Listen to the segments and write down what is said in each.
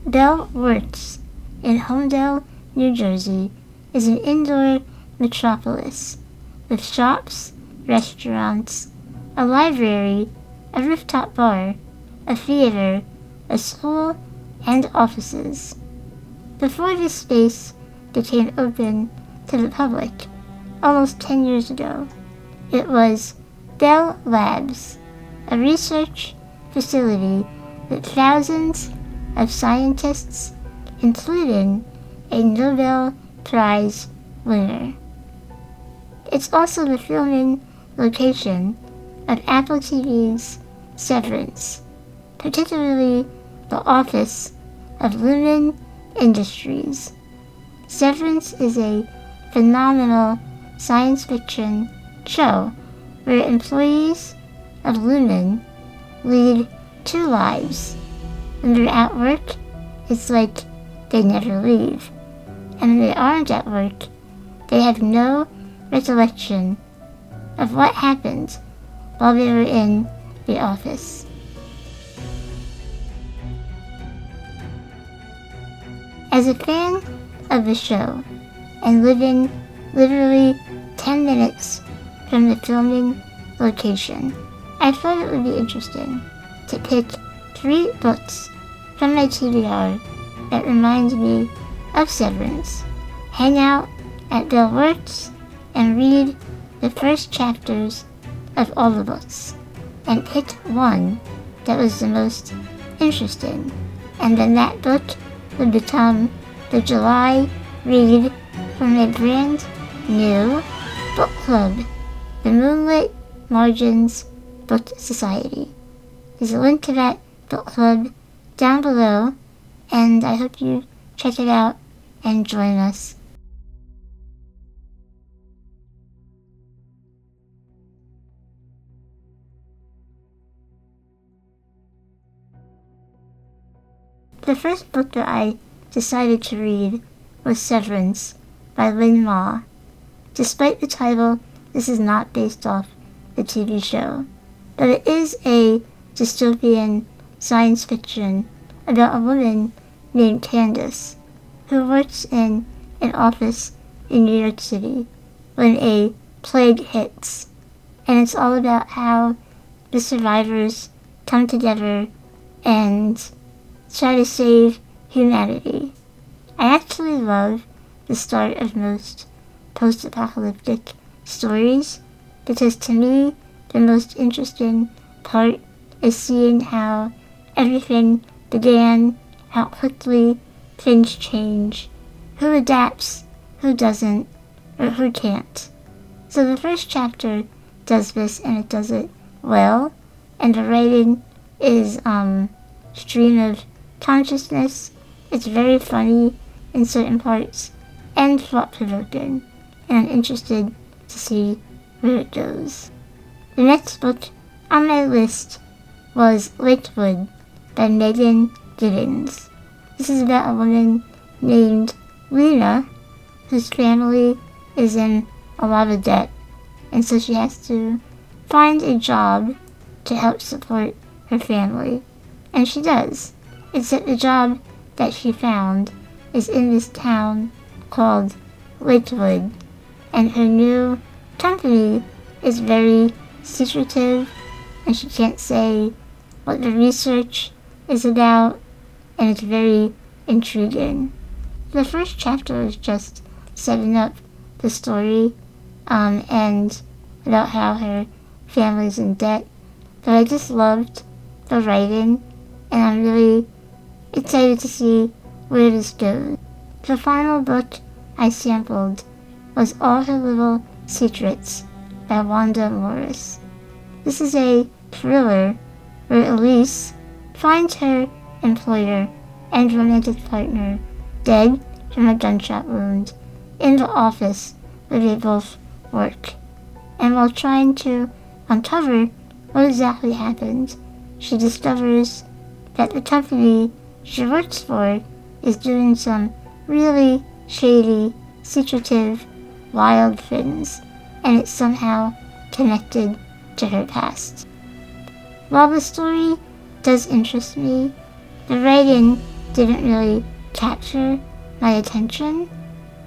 Bell Works in Homedale, New Jersey, is an indoor metropolis with shops, restaurants, a library, a rooftop bar, a theater, a school, and offices. Before this space became open to the public, almost 10 years ago, it was Bell Labs, a research facility with thousands of scientists, including a Nobel Prize winner. It's also the filming location of Apple TV's Severance, particularly the office of Lumon Industries. Severance is a phenomenal science fiction show where employees of Lumon lead two lives. When they're at work, it's like they never leave. And when they aren't at work, they have no recollection of what happened while they were in the office. As a fan of the show, and living literally 10 minutes from the filming location, I thought it would be interesting to pick 3 books from my TBR that remind me of Severance, hang out at Bell Works, and read the first chapters of all the books, and pick one that was the most interesting, and then that book would become the July read from a brand new book club, the Moonlit Margins Book Society. There's a link to that book club down below, and I hope you check it out and join us. The first book that I decided to read was Severance by Lumon. Despite the title, this is not based off the TV show, but it is a dystopian science fiction about a woman named Candace who works in an office in New York City when a plague hits, and it's all about how the survivors come together and try to save humanity. I actually love the start of most post-apocalyptic stories because to me the most interesting part is seeing how everything began, how quickly things change, who adapts, who doesn't, or who can't. So the first chapter does this, and it does it well, and the writing is stream of consciousness. It's very funny in certain parts and thought-provoking, and I'm interested to see where it goes. The next book on my list was Lakewood by Megan Giddens. This is about a woman named Lena whose family is in a lot of debt, and so she has to find a job to help support her family. And she does, except the job that she found is in this town called Lakewood, and her new company is very secretive, and she can't say what the research is about, and it's very intriguing. The first chapter is just setting up the story, and about how her family's in debt, but I just loved the writing, and I'm really excited to see where this goes. The final book I sampled was All Her Little Secrets by Wanda Morris. This is a thriller where Elise finds her employer and romantic partner dead from a gunshot wound in the office where they both work. And while trying to uncover what exactly happened, she discovers that the company she works for is doing some really shady, secretive, wild things, and it's somehow connected to her past. While the story does interest me, the writing didn't really capture my attention,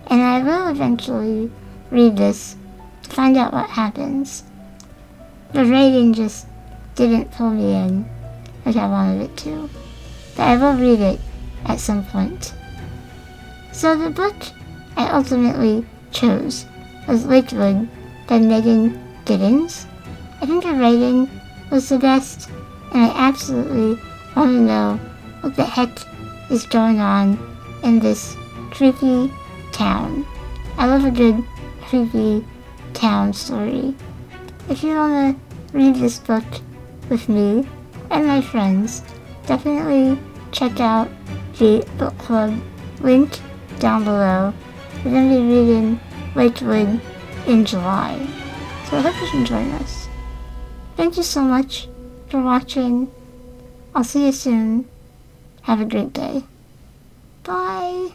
and I will eventually read this to find out what happens. The rating just didn't pull me in like I wanted it to, but I will read it at some point. So the book I ultimately chose was Lakewood by Megan Giddens. I think her writing was the best, and I absolutely want to know what the heck is going on in this creepy town. I love a good creepy town story. If you want to read this book with me and my friends, definitely check out the book club link down below. We're going to be reading Lakewood in July, so I hope you can join us. Thank you so much for watching. I'll see you soon. Have a great day. Bye.